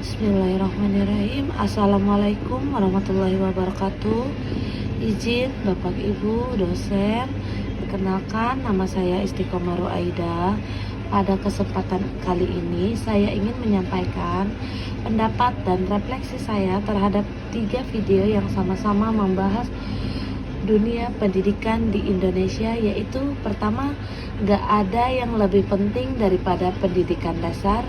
Bismillahirrahmanirrahim. Assalamualaikum warahmatullahi wabarakatuh. Izin Bapak Ibu dosen, perkenalkan nama saya Istiqomah Ruaida. Pada kesempatan kali ini saya ingin menyampaikan pendapat dan refleksi saya terhadap 3 video yang sama-sama membahas dunia pendidikan di Indonesia, yaitu pertama, gak ada yang lebih penting daripada pendidikan dasar.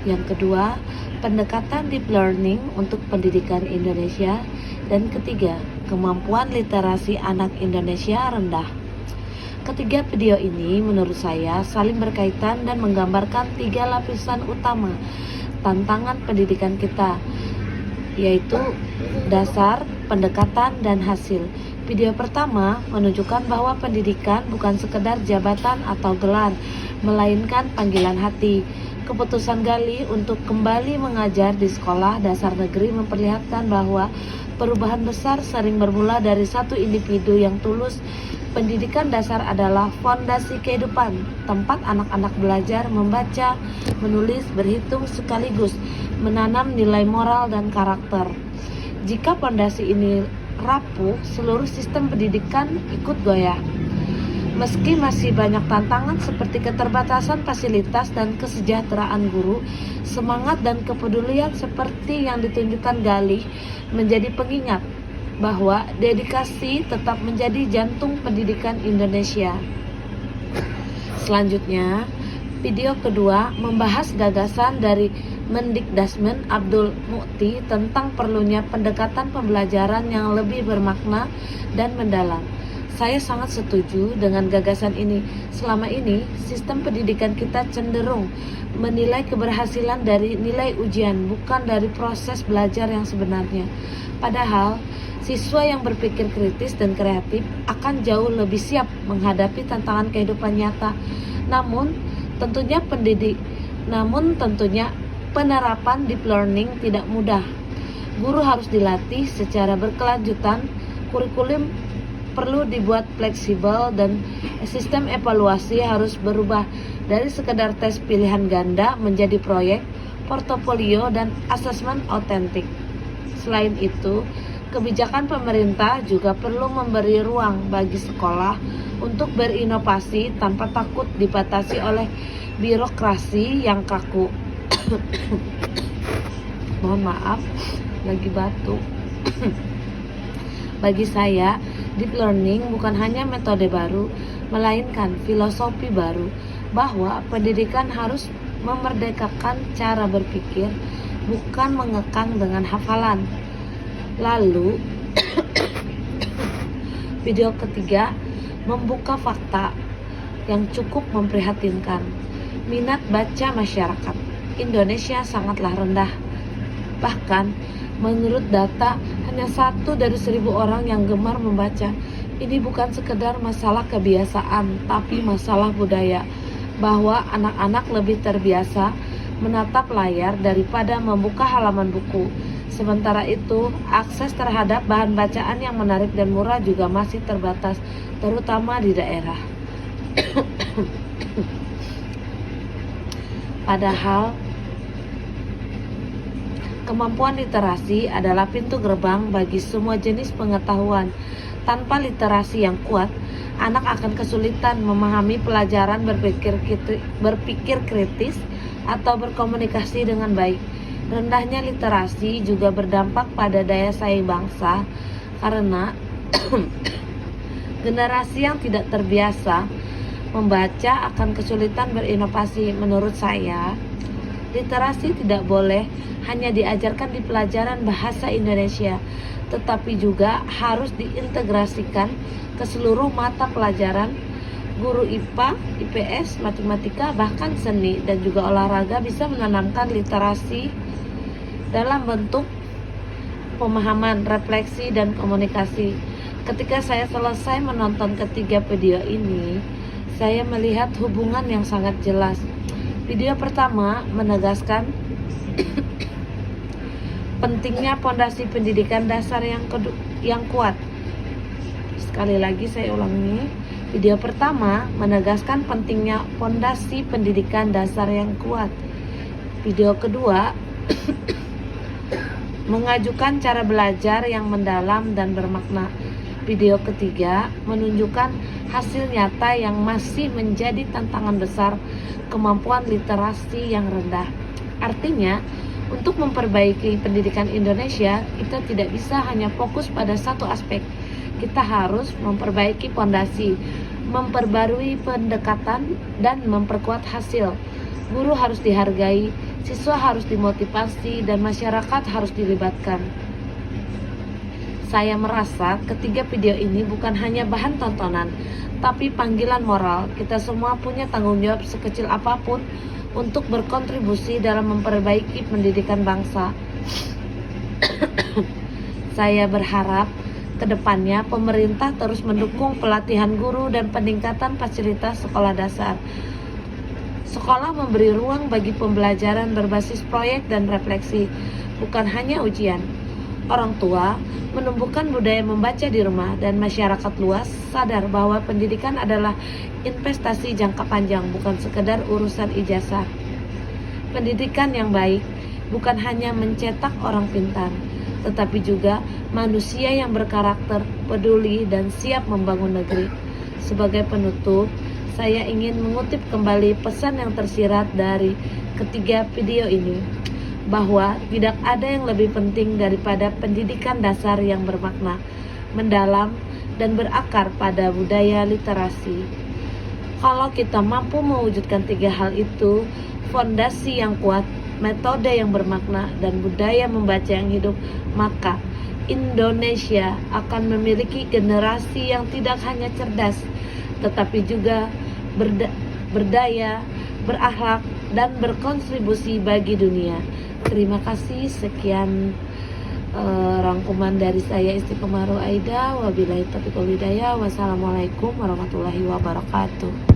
Yang kedua, pendekatan deep learning untuk pendidikan Indonesia. Dan ketiga, kemampuan literasi anak Indonesia rendah. Ketiga video ini menurut saya saling berkaitan dan menggambarkan 3 lapisan utama tantangan pendidikan kita, yaitu dasar, pendekatan, dan hasil. Video pertama menunjukkan bahwa pendidikan bukan sekedar jabatan atau gelar, melainkan panggilan hati. Keputusan Gali untuk kembali mengajar di sekolah dasar negeri memperlihatkan bahwa perubahan besar sering bermula dari satu individu yang tulus. Pendidikan dasar adalah fondasi kehidupan, tempat anak-anak belajar membaca, menulis, berhitung, sekaligus menanam nilai moral dan karakter. Jika fondasi ini rapuh, seluruh sistem pendidikan ikut goyah. Meski masih banyak tantangan seperti keterbatasan fasilitas dan kesejahteraan guru, semangat dan kepedulian seperti yang ditunjukkan Gali menjadi pengingat bahwa dedikasi tetap menjadi jantung pendidikan Indonesia. Selanjutnya, video kedua membahas gagasan dari Mendikdasmen Abdul Mu'ti tentang perlunya pendekatan pembelajaran yang lebih bermakna dan mendalam. Saya sangat setuju dengan gagasan ini. Selama ini, sistem pendidikan kita cenderung menilai keberhasilan dari nilai ujian, bukan dari proses belajar yang sebenarnya. Padahal, siswa yang berpikir kritis dan kreatif akan jauh lebih siap menghadapi tantangan kehidupan nyata. Namun tentunya penerapan deep learning tidak mudah. Guru harus dilatih secara berkelanjutan, kurikulum perlu dibuat fleksibel, dan sistem evaluasi harus berubah dari sekedar tes pilihan ganda menjadi proyek, portofolio, dan asesmen autentik. Selain itu, kebijakan pemerintah juga perlu memberi ruang bagi sekolah untuk berinovasi tanpa takut dibatasi oleh birokrasi yang kaku. Mohon maaf, lagi batuk. Bagi saya, deep learning bukan hanya metode baru, melainkan filosofi baru, bahwa pendidikan harus memerdekakan cara berpikir, bukan mengekang dengan hafalan. Lalu, video ketiga membuka fakta yang cukup memprihatinkan. Minat baca masyarakat Indonesia sangatlah rendah. Bahkan, menurut data, hanya 1 dari 1.000 orang yang gemar membaca. Ini bukan sekedar masalah kebiasaan, tapi masalah budaya, bahwa anak-anak lebih terbiasa menatap layar daripada membuka halaman buku. Sementara itu, akses terhadap bahan bacaan yang menarik dan murah juga masih terbatas, terutama di daerah. Padahal, kemampuan literasi adalah pintu gerbang bagi semua jenis pengetahuan. Tanpa literasi yang kuat, anak akan kesulitan memahami pelajaran, berpikir kritis, atau berkomunikasi dengan baik. Rendahnya literasi juga berdampak pada daya saing bangsa, karena generasi yang tidak terbiasa membaca akan kesulitan berinovasi. Menurut saya, literasi tidak boleh hanya diajarkan di pelajaran bahasa Indonesia, tetapi juga harus diintegrasikan ke seluruh mata pelajaran. Guru IPA, IPS, matematika, bahkan seni dan juga olahraga bisa menanamkan literasi dalam bentuk pemahaman, refleksi, dan komunikasi. Ketika saya selesai menonton ketiga video ini, saya melihat hubungan yang sangat jelas. Video pertama menegaskan pentingnya fondasi pendidikan dasar yang kuat. Sekali lagi saya ulangi. Video pertama menegaskan pentingnya fondasi pendidikan dasar yang kuat. Video kedua mengajukan cara belajar yang mendalam dan bermakna. Video ketiga menunjukkan hasil nyata yang masih menjadi tantangan besar, kemampuan literasi yang rendah. Artinya, untuk memperbaiki pendidikan Indonesia, kita tidak bisa hanya fokus pada satu aspek. Kita harus memperbaiki fondasi, memperbarui pendekatan, dan memperkuat hasil. Guru harus dihargai, siswa harus dimotivasi, dan masyarakat harus dilibatkan. Saya merasa ketiga video ini bukan hanya bahan tontonan, tapi panggilan moral. Kita semua punya tanggung jawab sekecil apapun untuk berkontribusi dalam memperbaiki pendidikan bangsa. Saya berharap kedepannya pemerintah terus mendukung pelatihan guru dan peningkatan fasilitas sekolah dasar. Sekolah memberi ruang bagi pembelajaran berbasis proyek dan refleksi, bukan hanya ujian. Orang tua menumbuhkan budaya membaca di rumah, dan masyarakat luas sadar bahwa pendidikan adalah investasi jangka panjang, bukan sekedar urusan ijazah. Pendidikan yang baik bukan hanya mencetak orang pintar, tetapi juga manusia yang berkarakter, peduli, dan siap membangun negeri. Sebagai penutup, saya ingin mengutip kembali pesan yang tersirat dari ketiga video ini, bahwa tidak ada yang lebih penting daripada pendidikan dasar yang bermakna, mendalam, dan berakar pada budaya literasi. Kalau kita mampu mewujudkan tiga hal itu, fondasi yang kuat, metode yang bermakna, dan budaya membaca yang hidup, maka Indonesia akan memiliki generasi yang tidak hanya cerdas, tetapi juga berdaya, berakhlak, dan berkontribusi bagi dunia. Terima kasih. Sekian rangkuman dari saya, Istiqomah Aida. Wabillahi taufiq wal hidayah. Wassalamualaikum warahmatullahi wabarakatuh.